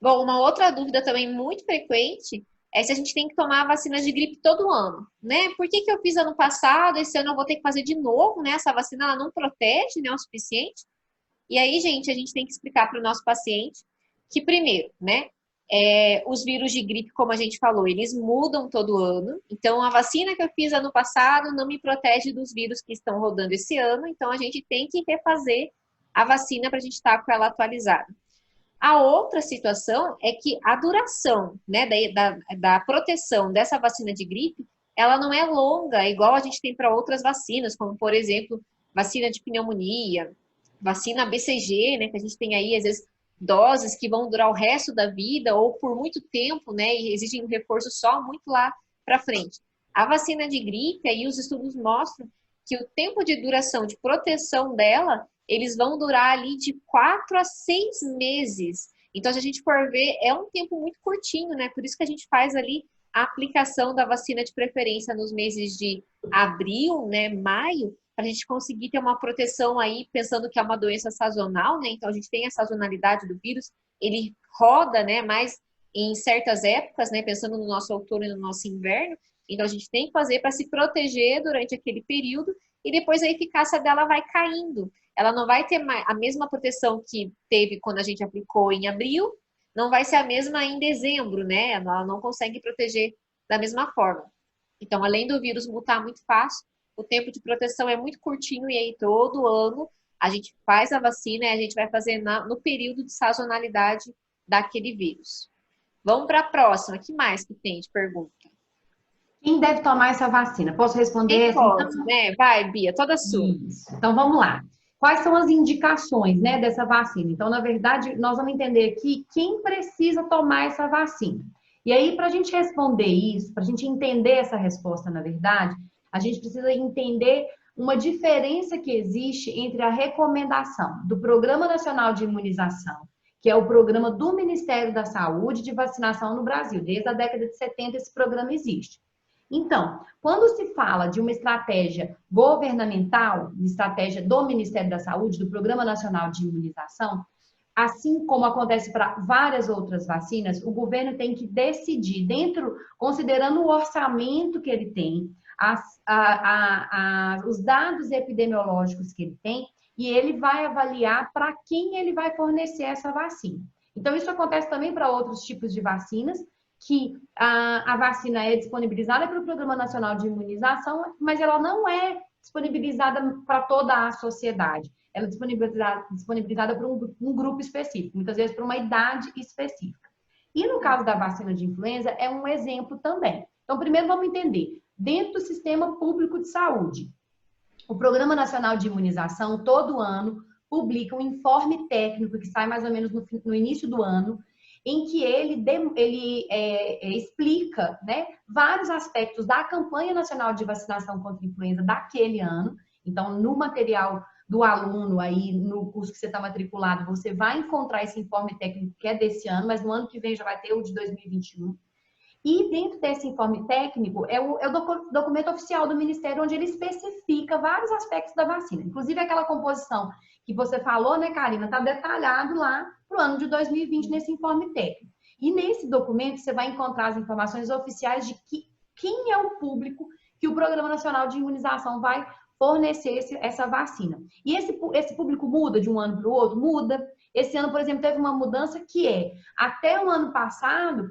Bom, uma outra dúvida também muito frequente é se a gente tem que tomar a vacina de gripe todo ano, né? Por que que eu fiz ano passado, esse ano eu vou ter que fazer de novo, né? Essa vacina ela não protege, né, o suficiente. E aí, gente, a gente tem que explicar para o nosso paciente que, primeiro, né, os vírus de gripe, como a gente falou, eles mudam todo ano. Então, a vacina que eu fiz ano passado não me protege dos vírus que estão rodando esse ano. Então, a gente tem que refazer a vacina para a gente estar com ela atualizada. A outra situação é que a duração, né, da proteção dessa vacina de gripe, ela não é longa, igual a gente tem para outras vacinas, como, por exemplo, vacina de pneumonia, vacina BCG, né, que a gente tem aí, às vezes, doses que vão durar o resto da vida ou por muito tempo, né, e exigem um reforço só muito lá para frente. A vacina de gripe, aí os estudos mostram que o tempo de duração de proteção dela eles vão durar ali de 4 a 6 meses. Então, se a gente for ver, é um tempo muito curtinho, né? Por isso que a gente faz ali a aplicação da vacina de preferência nos meses de abril, né, maio, para a gente conseguir ter uma proteção aí, pensando que é uma doença sazonal, né? Então, a gente tem a sazonalidade do vírus, ele roda, né, mais em certas épocas, né, pensando no nosso outono e no nosso inverno. Então, a gente tem que fazer para se proteger durante aquele período e depois a eficácia dela vai caindo. Ela não vai ter a mesma proteção que teve quando a gente aplicou em abril, não vai ser a mesma em dezembro, né? Ela não consegue proteger da mesma forma. Então, além do vírus mutar muito fácil, o tempo de proteção é muito curtinho e aí todo ano a gente faz a vacina e a gente vai fazer no período de sazonalidade daquele vírus. Vamos para a próxima. O que mais que tem de pergunta? Quem deve tomar essa vacina? Posso responder Quem essa então? pode, né? Vai, Bia, toda sua. Isso. Então vamos lá. Quais são as indicações, né, dessa vacina? Então, na verdade, nós vamos entender aqui quem precisa tomar essa vacina. E aí, para a gente responder isso, para a gente entender essa resposta, na verdade, a gente precisa entender uma diferença que existe entre a recomendação do Programa Nacional de Imunização, que é o programa do Ministério da Saúde de vacinação no Brasil. Desde a década de 70 esse programa existe. Então, quando se fala de uma estratégia governamental, estratégia do Ministério da Saúde, do Programa Nacional de Imunização, assim como acontece para várias outras vacinas, o governo tem que decidir, considerando o orçamento que ele tem, os dados epidemiológicos que ele tem, e ele vai avaliar para quem ele vai fornecer essa vacina. Então, isso acontece também para outros tipos de vacinas, que a vacina é disponibilizada pelo Programa Nacional de Imunização, mas ela não é disponibilizada para toda a sociedade. Ela é disponibilizada para um grupo específico, muitas vezes para uma idade específica. E no caso da vacina de influenza, é um exemplo também. Então, primeiro vamos entender, dentro do sistema público de saúde, o Programa Nacional de Imunização, todo ano, publica um informe técnico que sai mais ou menos no início do ano, em que ele explica, né, vários aspectos da campanha nacional de vacinação contra a influenza daquele ano. Então, no material do aluno aí, no curso que você está matriculado, você vai encontrar esse informe técnico que é desse ano, mas no ano que vem já vai ter o de 2021. E dentro desse informe técnico é o documento oficial do Ministério, onde ele especifica vários aspectos da vacina. Inclusive aquela composição que você falou, né, Karina, está detalhado lá para o ano de 2020 nesse informe técnico. E nesse documento você vai encontrar as informações oficiais de quem é o público que o Programa Nacional de Imunização vai fornecer essa vacina. E esse público muda de um ano para o outro? Muda. Esse ano, por exemplo, teve uma mudança que até o ano passado,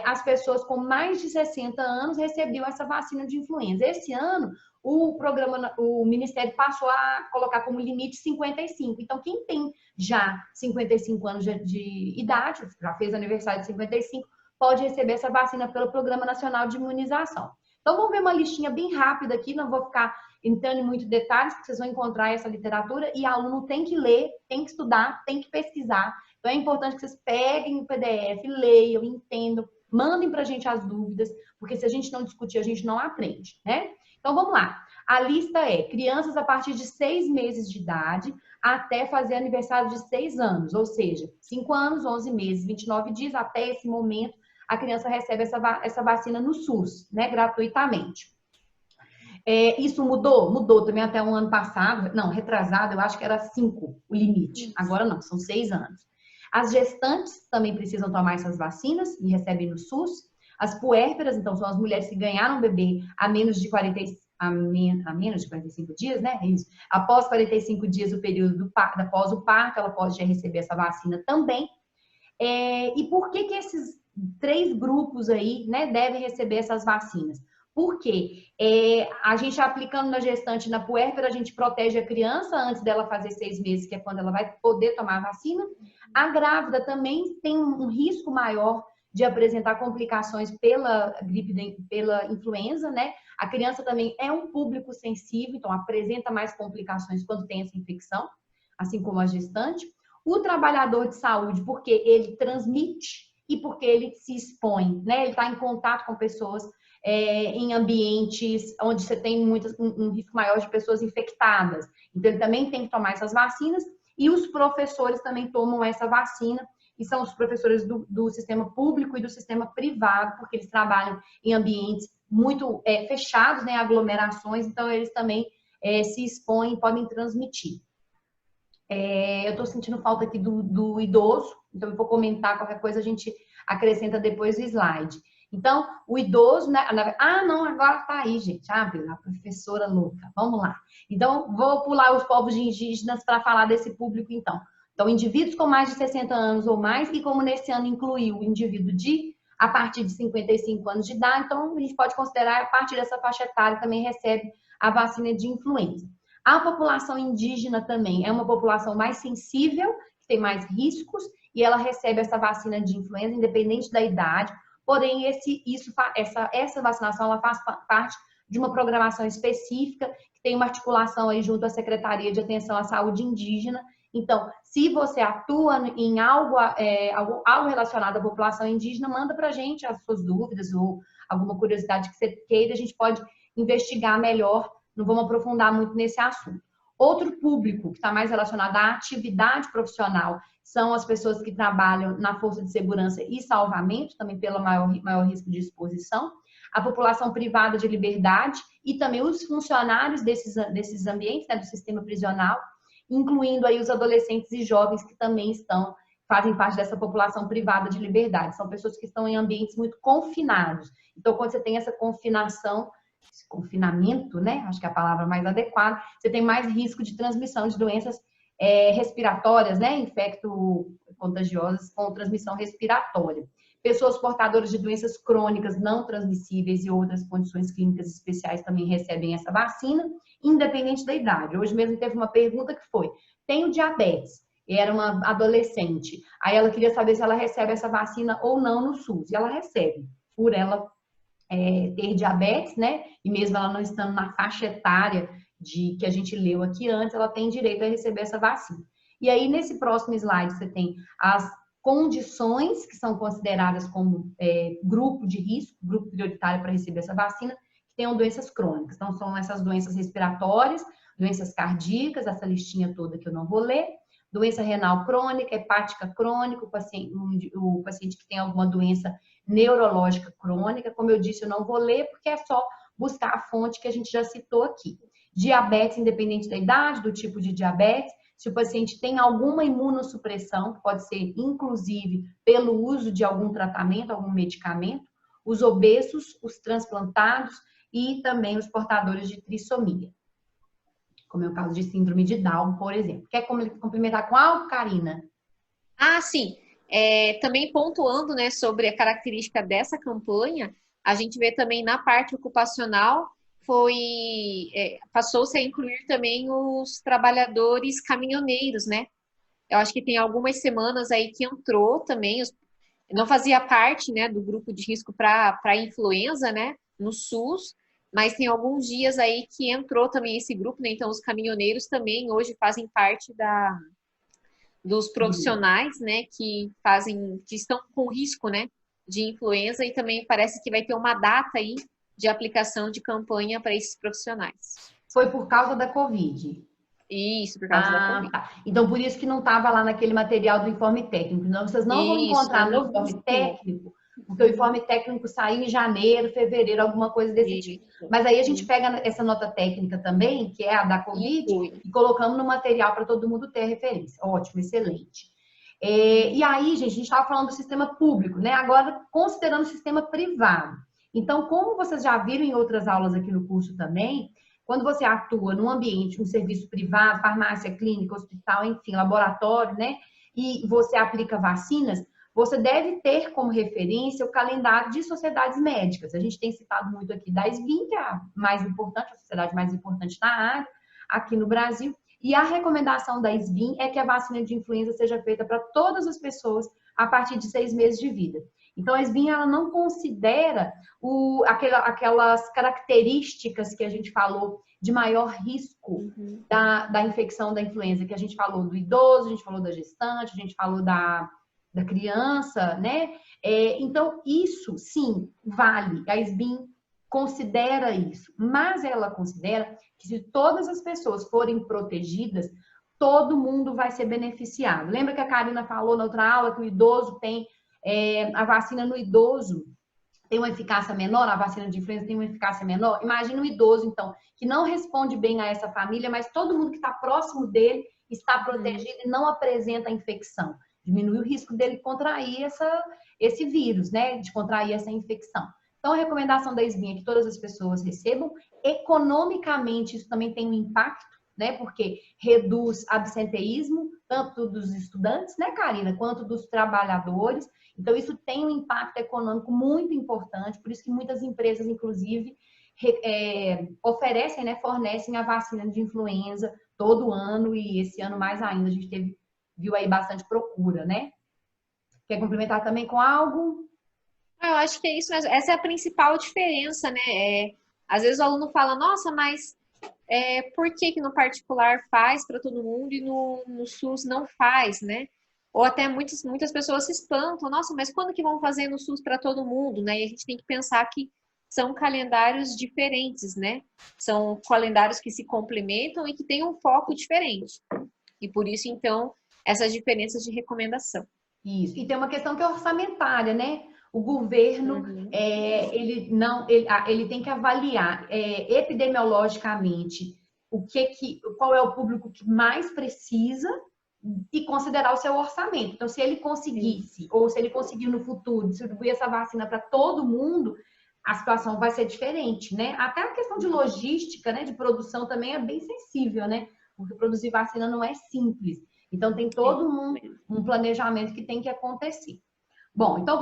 as pessoas com mais de 60 anos recebiam essa vacina de influenza. Esse ano, o Ministério passou a colocar como limite 55. Então, quem tem já 55 anos de idade, já fez aniversário de 55, pode receber essa vacina pelo Programa Nacional de Imunização. Então, vamos ver uma listinha bem rápida aqui, não vou ficar entrando em muitos detalhes, porque vocês vão encontrar essa literatura e aluno tem que ler, tem que estudar, tem que pesquisar. Então, é importante que vocês peguem o PDF, leiam, entendam, mandem para a gente as dúvidas, porque se a gente não discutir, a gente não aprende, né? Então, vamos lá. A lista é crianças a partir de 6 meses de idade até fazer aniversário de 6 anos, ou seja, 5 anos, 11 meses, 29 dias, até esse momento, a criança recebe essa vacina no SUS, né, gratuitamente. Isso mudou? Mudou também até um ano passado, não, retrasado, eu acho que era 5 o limite, agora não, são 6 anos. As gestantes também precisam tomar essas vacinas e recebem no SUS. As puérperas, então, são as mulheres que ganharam bebê a menos de 45 dias, né? Isso. Após 45 dias, o período após o parto, ela pode já receber essa vacina também. E por que esses 3 grupos aí, né, devem receber essas vacinas? Porque a gente aplicando na gestante, na puérpera, a gente protege a criança antes dela fazer 6 meses, que é quando ela vai poder tomar a vacina. A grávida também tem um risco maior de apresentar complicações pela gripe, pela influenza, né? A criança também é um público sensível, então apresenta mais complicações quando tem essa infecção, assim como a gestante. O trabalhador de saúde, porque ele transmite e porque ele se expõe, né? Ele está em contato com pessoas em ambientes onde você tem um risco maior de pessoas infectadas. Então, ele também tem que tomar essas vacinas e os professores também tomam essa vacina e são os professores do sistema público e do sistema privado, porque eles trabalham em ambientes muito fechados, né? Aglomerações, então eles também se expõem e podem transmitir. Eu estou sentindo falta aqui do idoso, então eu vou comentar qualquer coisa, a gente acrescenta depois o slide. Então, o idoso, né? Não, agora tá aí, gente. A professora louca. Vamos lá. Então, vou pular os povos indígenas para falar desse público, então. Então, indivíduos com mais de 60 anos ou mais, e como nesse ano incluiu o indivíduo a partir de 55 anos de idade, então a gente pode considerar a partir dessa faixa etária também recebe a vacina de influenza. A população indígena também é uma população mais sensível, que tem mais riscos, e ela recebe essa vacina de influenza independente da idade. Porém, essa vacinação ela faz parte de uma programação específica, que tem uma articulação aí junto à Secretaria de Atenção à Saúde Indígena. Então, se você atua em algo relacionado à população indígena, manda para a gente as suas dúvidas ou alguma curiosidade que você queira, a gente pode investigar melhor. Não vamos aprofundar muito nesse assunto. Outro público que está mais relacionado à atividade profissional são as pessoas que trabalham na força de segurança e salvamento, também pelo maior risco de exposição. A população privada de liberdade e também os funcionários desses ambientes, né, do sistema prisional, incluindo aí os adolescentes e jovens que também fazem parte dessa população privada de liberdade. São pessoas que estão em ambientes muito confinados. Então, quando você tem essa confinamento, né? Acho que é a palavra mais adequada, você tem mais risco de transmissão de doenças respiratórias, né? Infecto-contagiosas com transmissão respiratória. Pessoas portadoras de doenças crônicas não transmissíveis e outras condições clínicas especiais também recebem essa vacina, independente da idade. Hoje mesmo teve uma pergunta que foi: tenho diabetes, era uma adolescente, aí ela queria saber se ela recebe essa vacina ou não no SUS, e ela recebe, por ela ter diabetes, né? E mesmo ela não estando na faixa etária que a gente leu aqui antes, ela tem direito a receber essa vacina. E aí, nesse próximo slide, você tem as condições que são consideradas como grupo de risco, grupo prioritário para receber essa vacina, que tenham doenças crônicas. Então, são essas doenças respiratórias, doenças cardíacas, essa listinha toda que eu não vou ler, doença renal crônica, hepática crônica, o paciente que tem alguma doença neurológica crônica. Como eu disse, eu não vou ler porque é só buscar a fonte que a gente já citou aqui. Diabetes, independente da idade, do tipo de diabetes, se o paciente tem alguma imunossupressão, que pode ser inclusive pelo uso de algum tratamento, algum medicamento, os obesos, os transplantados e também os portadores de trissomia, como é o caso de síndrome de Down, por exemplo. Quer complementar com algo, Karina? Sim. Também pontuando, né, sobre a característica dessa campanha, a gente vê também na parte ocupacional, passou-se a incluir também os trabalhadores caminhoneiros, né? Eu acho que tem algumas semanas aí que entrou também, não fazia parte, né, do grupo de risco para influenza, né, no SUS, mas tem alguns dias aí que entrou também esse grupo, né? Então os caminhoneiros também hoje fazem parte dos profissionais, né, que estão com risco, né, de influenza, e também parece que vai ter uma data aí de aplicação de campanha para esses profissionais. Foi por causa da Covid? Isso, por causa da Covid. Tá. Então, por isso que não estava lá naquele material do informe técnico. Não, vocês não vão encontrar no informe técnico, porque o informe técnico saiu em janeiro, fevereiro, alguma coisa desse tipo. Mas aí a gente pega essa nota técnica também, que é a da Covid, e colocamos no material para todo mundo ter referência. Ótimo, excelente. E aí, gente, a gente estava falando do sistema público, né? Agora, considerando o sistema privado. Então, como vocês já viram em outras aulas aqui no curso também, quando você atua num ambiente, um serviço privado, farmácia, clínica, hospital, enfim, laboratório, né? E você aplica vacinas, você deve ter como referência o calendário de sociedades médicas. A gente tem citado muito aqui da SBIM, que é a mais importante, a sociedade mais importante na área, aqui no Brasil. E a recomendação da SBIM é que a vacina de influenza seja feita para todas as pessoas a partir de 6 meses de vida. Então, a SBIM ela não considera aquelas características que a gente falou de maior risco da infecção da influenza, que a gente falou do idoso, a gente falou da gestante, a gente falou da criança, né? Então, isso, sim, vale. A SBIM considera isso, mas ela considera que se todas as pessoas forem protegidas, todo mundo vai ser beneficiado. Lembra que a Karina falou na outra aula que o idoso tem, a vacina no idoso tem uma eficácia menor, a vacina de influenza tem uma eficácia menor? Imagina um idoso, então, que não responde bem a essa família, mas todo mundo que está próximo dele está protegido e não apresenta a infecção. Diminui o risco dele contrair esse vírus, né? De contrair essa infecção. Então, a recomendação da SBIM é que todas as pessoas recebam. Economicamente, isso também tem um impacto, né? Porque reduz absenteísmo, tanto dos estudantes, né, Karina, quanto dos trabalhadores. Então, isso tem um impacto econômico muito importante, por isso que muitas empresas, inclusive, oferecem, né, fornecem a vacina de influenza todo ano, e esse ano mais ainda, a gente viu aí bastante procura, né? Quer complementar também com algo? Eu acho que é isso mesmo. Essa é a principal diferença, né? Às vezes o aluno fala, nossa, mas por que que no particular faz para todo mundo e no SUS não faz, né? Ou até muitas pessoas se espantam, nossa, mas quando que vão fazer no SUS para todo mundo, né? E a gente tem que pensar que são calendários diferentes, né? São calendários que se complementam e que têm um foco diferente. E por isso, então, essas diferenças de recomendação. Isso. E tem uma questão que é orçamentária, né? O governo, ele tem que avaliar epidemiologicamente qual é o público que mais precisa e considerar o seu orçamento. Então, se ele conseguisse, ou se ele conseguir no futuro distribuir essa vacina para todo mundo, a situação vai ser diferente, né? Até a questão de logística, né, de produção também é bem sensível, né? Porque produzir vacina não é simples. Então, tem todo um planejamento que tem que acontecer. Bom, então vamos